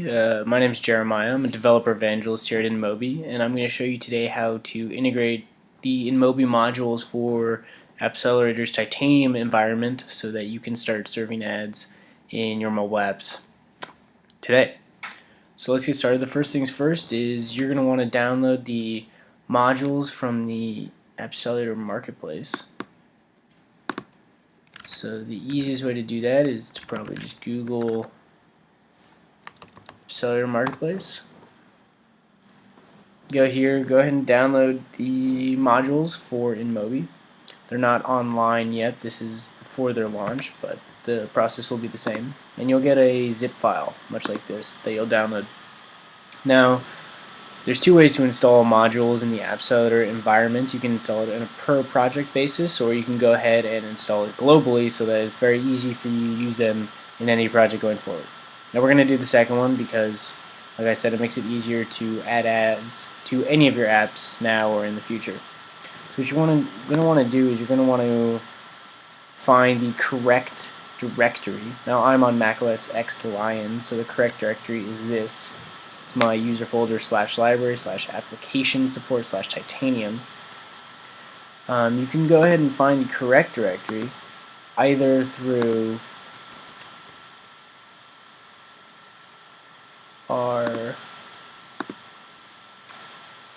My name is Jeremiah. I'm a developer evangelist here at InMobi, and I'm going to show you today how to integrate the InMobi modules for Appcelerator's Titanium environment so that you can start serving ads in your mobile apps today. So let's get started. The first things first is you're going to want to download the modules from the Appcelerator Marketplace. So the easiest way to do that is to probably just Google Appcelerator Marketplace. Go here, go ahead and download the modules for InMobi. They're not online yet, this is before their launch, but the process will be the same. And you'll get a zip file, much like this, that you'll download. Now, there's two ways to install modules in the Appcelerator environment. You can install it on a per project basis, or you can go ahead and install it globally so that it's very easy for you to use them in any project going forward. Now we're going to do the second one because, like I said, it makes it easier to add ads to any of your apps now or in the future. So what you're going to want to do is you're going to want to find the correct directory. Now I'm on macOS X Lion, so the correct directory is this. It's my user folder /library/application support/titanium. You can go ahead and find the correct directory either through our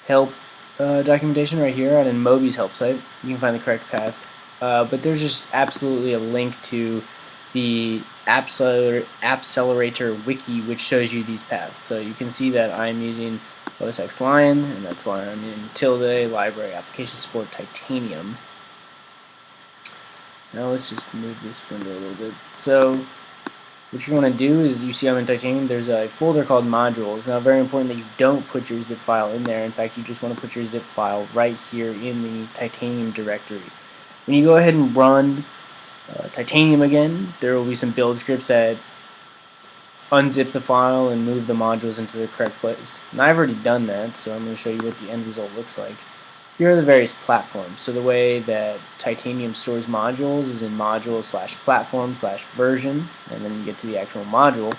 help documentation right here on InMobi's help site. You can find the correct path. But there's just absolutely a link to the Appcelerator wiki, which shows you these paths. So you can see that I'm using OS X Lion, and that's why I'm in tilde library application support titanium. Now let's just move this window a little bit. So what you're going to do is, you see I'm in Titanium, there's a folder called modules. Now very important that you don't put your zip file in there. In fact, you just want to put your zip file right here in the Titanium directory. When you go ahead and run Titanium again, there will be some build scripts that unzip the file and move the modules into the correct place. Now I've already done that, so I'm going to show you what the end result looks like. Here are the various platforms. So the way that Titanium stores modules is in module/platform/version, and then you get to the actual module.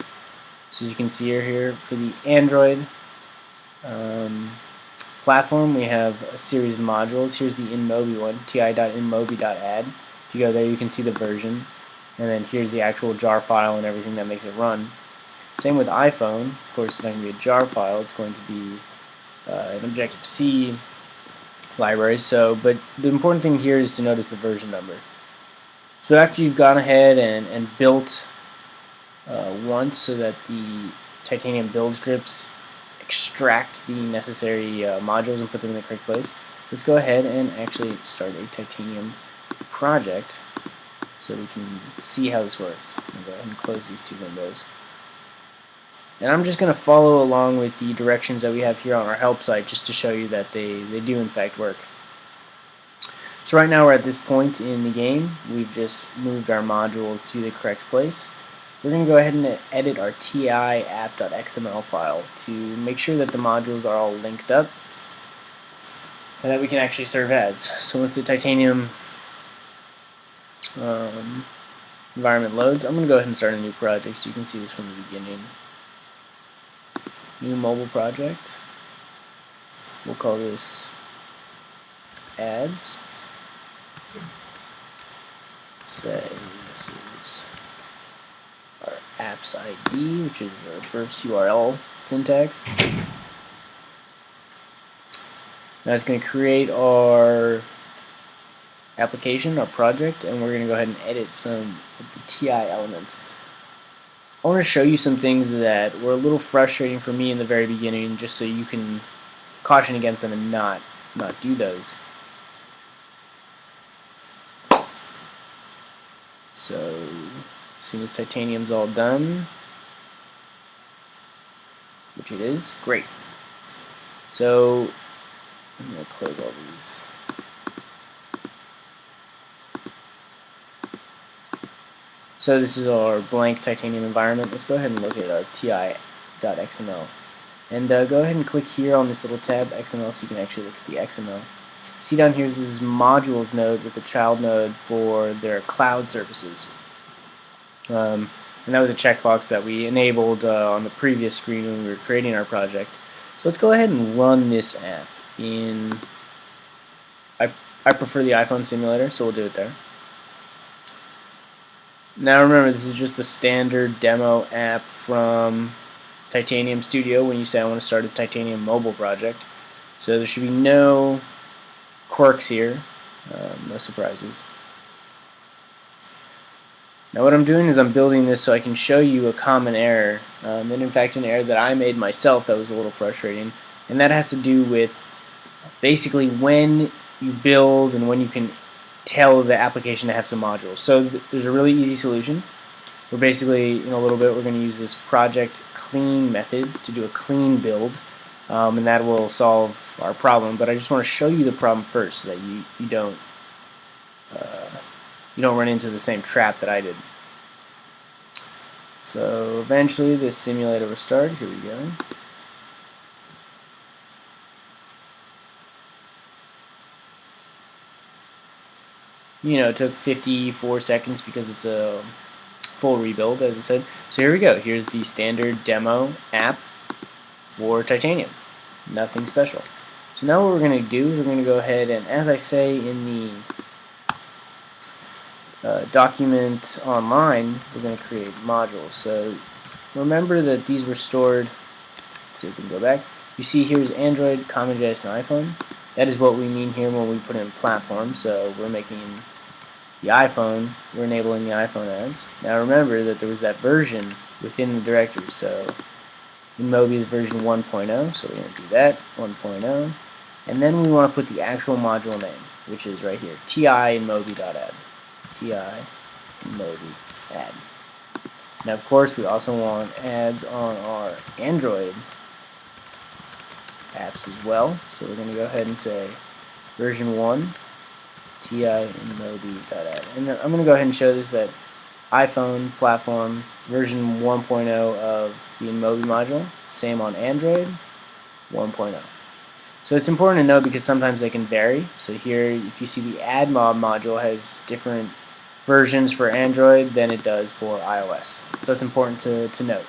So as you can see here for the Android platform, we have a series of modules. Here's the InMobi one, ti.inmobi.add. If you go there, you can see the version, and then here's the actual jar file and everything that makes it run. Same with iPhone. Of course, it's not going to be a jar file. It's going to be an Objective-C library. But the important thing here is to notice the version number. So after you've gone ahead and built once so that the Titanium build scripts extract the necessary modules and put them in the correct place, let's go ahead and actually start a Titanium project so we can see how this works. I'll go ahead and close these two windows. And I'm just going to follow along with the directions that we have here on our help site just to show you that they do in fact work. So right now we're at this point in the game. We've just moved our modules to the correct place. We're going to go ahead and edit our ti app.xml file to make sure that the modules are all linked up and that we can actually serve ads. So once the Titanium environment loads, I'm going to go ahead and start a new project so you can see this from the beginning. New mobile project. We'll call this ads. Say this is our apps ID, which is our first URL syntax. Now it's going to create our application, our project, and we're going to go ahead and edit some of the TI elements. I want to show you some things that were a little frustrating for me in the very beginning, just so you can caution against them and not do those. So as soon as Titanium's all done, which it is, great. So I'm going to close all these. So this is our blank Titanium environment. Let's go ahead and look at our ti.xml. And go ahead and click here on this little tab, XML, so you can actually look at the XML. See down here is this modules node with the child node for their cloud services. And and that was a checkbox that we enabled on the previous screen when we were creating our project. So let's go ahead and run this app in, I prefer the iPhone simulator, so we'll do it there. Now remember, this is just the standard demo app from Titanium Studio when you say I want to start a Titanium mobile project. So there should be no quirks here, no surprises. Now what I'm doing is I'm building this so I can show you a common error, and in fact an error that I made myself that was a little frustrating, and that has to do with basically when you build and when you can tell the application to have some modules. So there's a really easy solution. We're basically, in a little bit, we're going to use this project clean method to do a clean build, and that will solve our problem. But I just want to show you the problem first so that you don't run into the same trap that I did. So eventually this simulator will start. Here we go. It took 54 seconds because it's a full rebuild, as it said. So here we go. Here's the standard demo app for Titanium. Nothing special. So now what we're going to do is we're going to go ahead and, as I say in the document online, we're going to create modules. So remember that these were stored. Let's see if we can go back. You see here's Android, CommonJS, and iPhone. That is what we mean here when we put in platform. So we're making the iPhone, we're enabling the iPhone ads. Now remember that there was that version within the directory. So InMobi is version 1.0, so we're going to do that, 1.0. And then we want to put the actual module name, which is right here, ti.inmobi.add. ti.inmobi add. Now of course we also want ads on our Android apps as well, so we're going to go ahead and say version 1 ti.inmobi.add. And I'm going to go ahead and show this that iPhone platform version 1.0 of the InMobi module, same on Android 1.0. So it's important to know because sometimes they can vary. So here if you see the AdMob module has different versions for Android than it does for iOS. So it's important to note.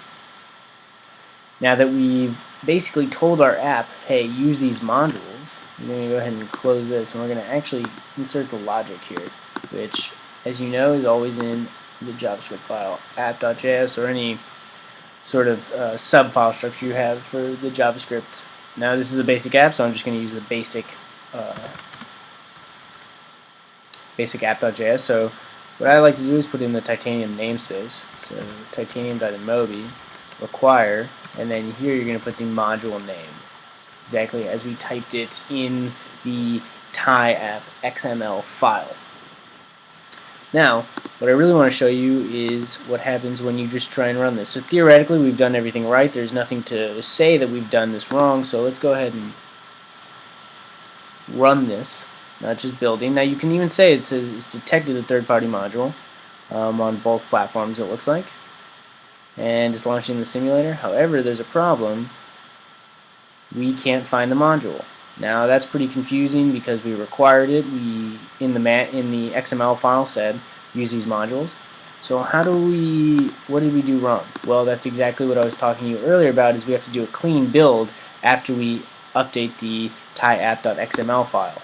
Now that we've basically told our app, hey, use these modules, we're going to go ahead and close this, and we're going to actually insert the logic here, which, as you know, is always in the JavaScript file, app.js, or any sort of sub-file structure you have for the JavaScript. Now this is a basic app, so I'm just going to use the basic app.js. So what I like to do is put in the Titanium namespace, so titanium.inmobi require, and then here you're going to put the module name, exactly as we typed it in the TiApp XML file. Now, what I really want to show you is what happens when you just try and run this. So theoretically, we've done everything right. There's nothing to say that we've done this wrong. So let's go ahead and run this, not just building. Now you can even say it says it's detected a third-party module on both platforms, it looks like. And it's launching the simulator. However, there's a problem. We can't find the module. Now that's pretty confusing because we required it. We in the XML file said use these modules. So what did we do wrong? Well, that's exactly what I was talking to you earlier about, is we have to do a clean build after we update the tiapp.xml file.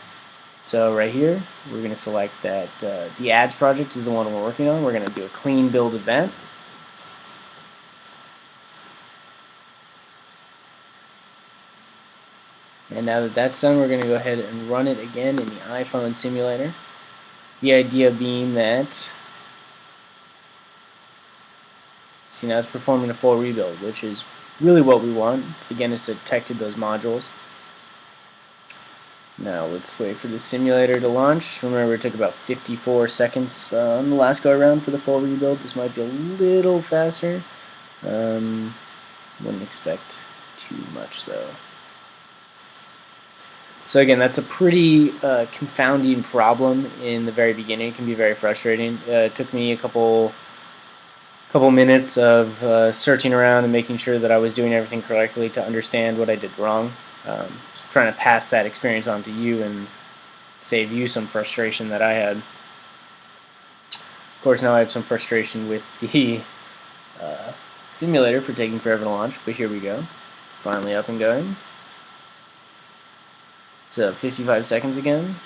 So right here, we're going to select that the ads project is the one we're working on. We're going to do a clean build of that. And now that that's done, we're going to go ahead and run it again in the iPhone simulator. The idea being that, see, now it's performing a full rebuild, which is really what we want. Again, it's detected those modules. Now let's wait for the simulator to launch. Remember, it took about 54 seconds on the last go around for the full rebuild. This might be a little faster. Wouldn't expect too much though. So again, that's a pretty confounding problem in the very beginning. It can be very frustrating. It took me a couple minutes of searching around and making sure that I was doing everything correctly to understand what I did wrong. Just trying to pass that experience on to you and save you some frustration that I had. Of course, now I have some frustration with the simulator for taking forever to launch, but here we go. Finally up and going. So 55 seconds again.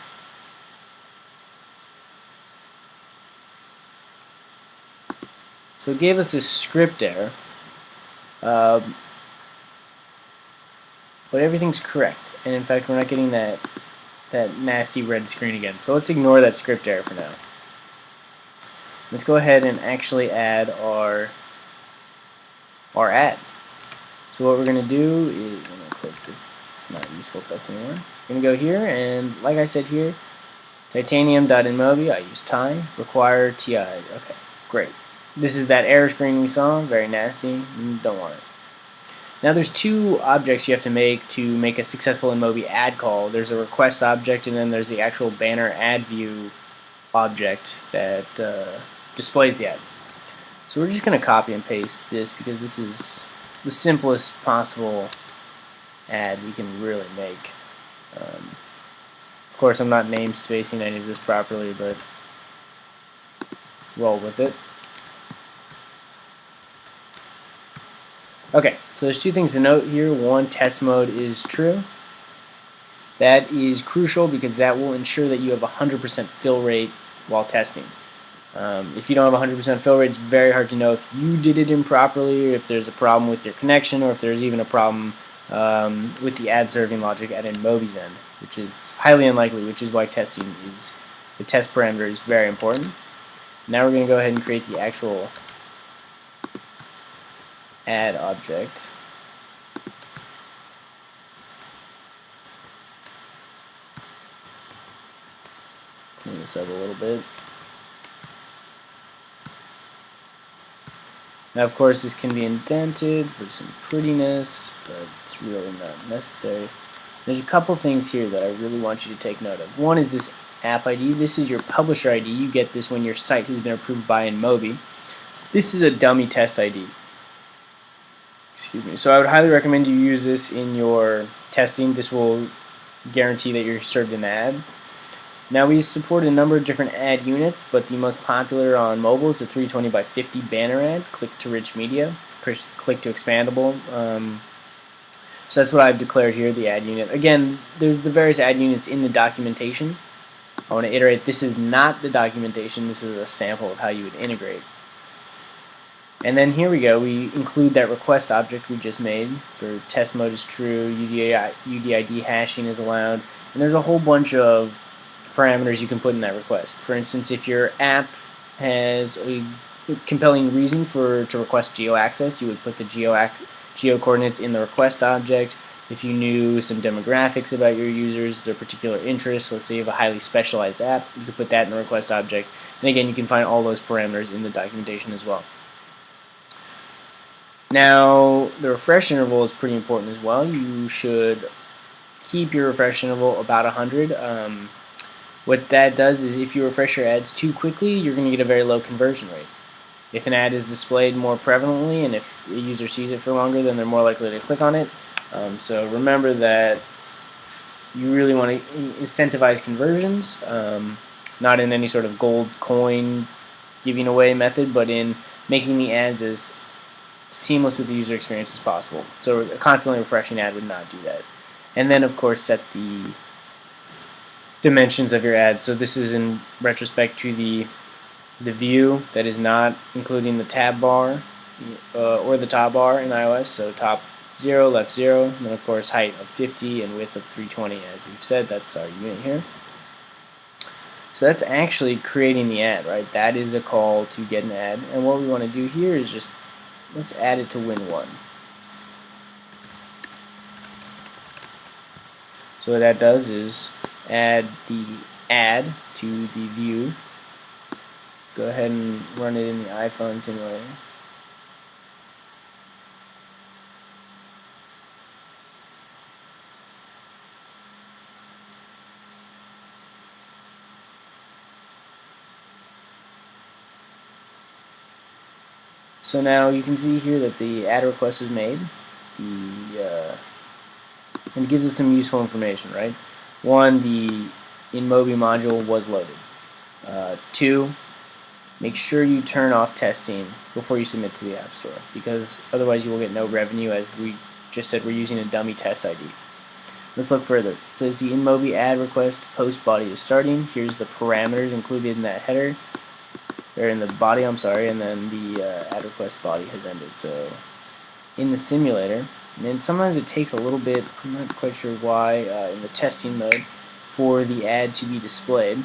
So it gave us this script error, but everything's correct. And in fact, we're not getting that nasty red screen again. So let's ignore that script error for now. Let's go ahead and actually add our ad. So what we're going to do is, I'm going to close this because it's not useful to us anymore. We're going to go here, and like I said here, titanium.inmobi, I use Ti, require TI. Okay, great. This is that error screen we saw, very nasty, don't want it. Now there's two objects you have to make a successful InMobi ad call. There's a request object, and then there's the actual banner ad view object that displays the ad. So we're just going to copy and paste this because this is the simplest possible ad we can really make. Of course, I'm not namespacing any of this properly, but roll with it. Okay, so there's two things to note here. One, test mode is true. That is crucial because that will ensure that you have 100% fill rate while testing. If you don't have 100% fill rate, it's very hard to know if you did it improperly, or if there's a problem with your connection, or if there's even a problem with the ad serving logic at InMobi's end, which is highly unlikely, which is why testing is, the test parameter is very important. Now we're going to go ahead and create the actual ad object. Clean this up a little bit. Now, of course, this can be indented for some prettiness, but it's really not necessary. There's a couple things here that I really want you to take note of. One is this app ID. This is your publisher ID. You get this when your site has been approved by InMobi. This is a dummy test ID. Excuse me. So I would highly recommend you use this in your testing. This will guarantee that you're served an ad. Now we support a number of different ad units, but the most popular on mobile is the 320 by 50 banner ad, click to rich media, click to expandable. So that's what I've declared here, the ad unit. Again, there's the various ad units in the documentation. I want to iterate, this is not the documentation, this is a sample of how you would integrate. And then here we go, we include that request object we just made for test mode is true, UDID hashing is allowed, and there's a whole bunch of parameters you can put in that request. For instance, if your app has a compelling reason to request geo access, you would put the geo coordinates in the request object. If you knew some demographics about your users, their particular interests, let's say you have a highly specialized app, you could put that in the request object. And again, you can find all those parameters in the documentation as well. Now, the refresh interval is pretty important as well. You should keep your refresh interval about 100. What that does is if you refresh your ads too quickly, you're going to get a very low conversion rate. If an ad is displayed more prevalently and if a user sees it for longer, then they're more likely to click on it. So remember that you really want to incentivize conversions, not in any sort of gold coin giving away method, but in making the ads as seamless with the user experience as possible. So a constantly refreshing ad would not do that. And then, of course, set the dimensions of your ad. So this is in retrospect to the view that is not including the tab bar or the top bar in iOS. So top 0, left 0, and then of course height of 50 and width of 320 as we've said. That's our unit here. So that's actually creating the ad, right? That is a call to get an ad. And what we want to do here is just let's add it to Win1. So what that does is add the ad to the view. Let's go ahead and run it in the iPhone simulator. So now you can see here that the ad request was made. And it gives us some useful information, right? One, the InMobi module was loaded. Two, make sure you turn off testing before you submit to the App Store, because otherwise you will get no revenue. As we just said, we're using a dummy test ID. Let's look further. It says the InMobi ad request post body is starting. Here's the parameters included in that header, or in the body, I'm sorry, and then the ad request body has ended. So in the simulator, and sometimes it takes a little bit, I'm not quite sure why, in the testing mode, for the ad to be displayed.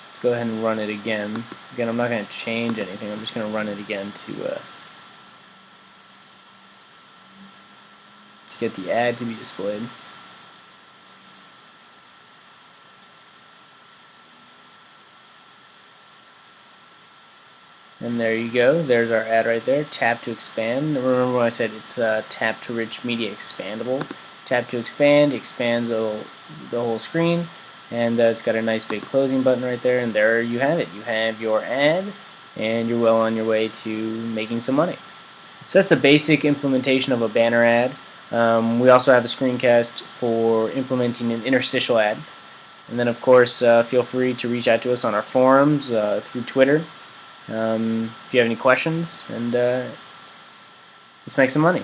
Let's go ahead and run it again. Again, I'm not going to change anything. I'm just going to run it again to get the ad to be displayed. And there you go. There's our ad right there. Tap to expand. Remember when I said it's tap to rich media expandable. Tap to expand expands the whole screen, and it's got a nice big closing button right there. And there you have it. You have your ad, and you're well on your way to making some money. So that's the basic implementation of a banner ad. We also have a screencast for implementing an interstitial ad. And then, of course, feel free to reach out to us on our forums through Twitter. If you have any questions, and let's make some money.